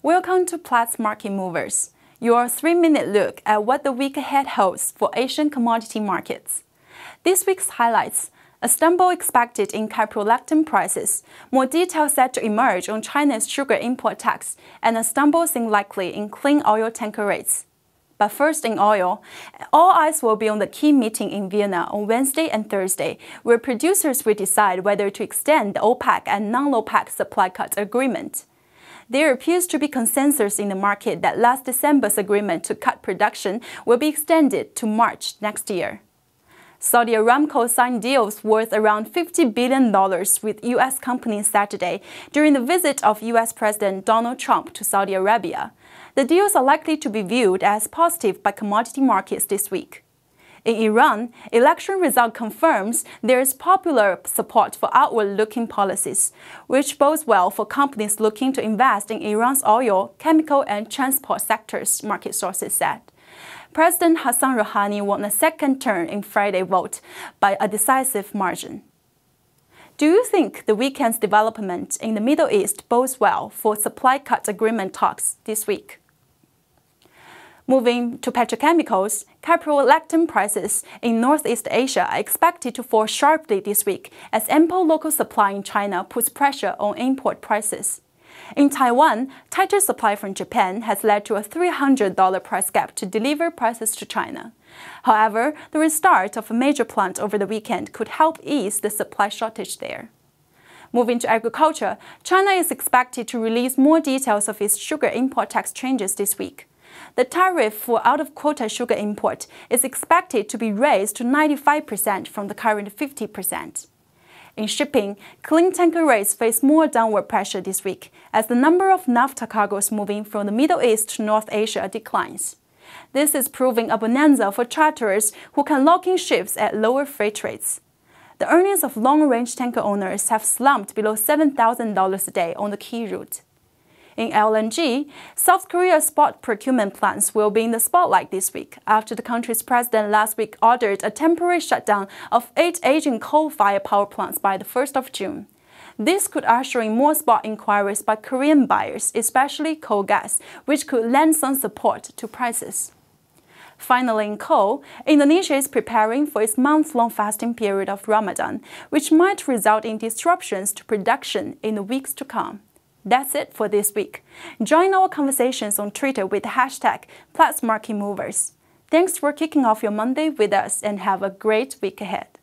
Welcome to Platts Market Movers, your 3-minute look at what the week ahead holds for Asian commodity markets. This week's highlights: a stumble expected in caprolactam prices, more details set to emerge on China's sugar import tax, and a stumble seen likely in clean oil tanker rates. But first in oil, all eyes will be on the key meeting in Vienna on Wednesday and Thursday, where producers will decide whether to extend the OPEC and non-OPEC supply cut agreement. There appears to be consensus in the market that last December's agreement to cut production will be extended to March next year. Saudi Aramco signed deals worth around $50 billion with U.S. companies Saturday during the visit of U.S. President Donald Trump to Saudi Arabia. The deals are likely to be viewed as positive by commodity markets this week. In Iran, election result confirms there is popular support for outward-looking policies, which bodes well for companies looking to invest in Iran's oil, chemical, and transport sectors, market sources said. President Hassan Rouhani won a second turn in Friday's vote by a decisive margin. Do you think the weekend's development in the Middle East bodes well for supply cut agreement talks this week? Moving to petrochemicals, caprolactam prices in Northeast Asia are expected to fall sharply this week as ample local supply in China puts pressure on import prices. In Taiwan, tighter supply from Japan has led to a $300 price gap to deliver prices to China. However, the restart of a major plant over the weekend could help ease the supply shortage there. Moving to agriculture, China is expected to release more details of its sugar import tax changes this week. The tariff for out-of-quota sugar import is expected to be raised to 95% from the current 50%. In shipping, clean tanker rates face more downward pressure this week as the number of naphtha cargoes moving from the Middle East to North Asia declines. This is proving a bonanza for charterers who can lock in ships at lower freight rates. The earnings of long-range tanker owners have slumped below $7,000 a day on the key route. In LNG, South Korea's spot procurement plans will be in the spotlight this week after the country's president last week ordered a temporary shutdown of 8 aging coal-fired power plants by the 1st of June. This could usher in more spot inquiries by Korean buyers, especially coal gas, which could lend some support to prices. Finally, in coal, Indonesia is preparing for its month-long fasting period of Ramadan, which might result in disruptions to production in the weeks to come. That's it for this week. Join our conversations on Twitter with the hashtag #PlattsMarketMovers. Thanks for kicking off your Monday with us and have a great week ahead.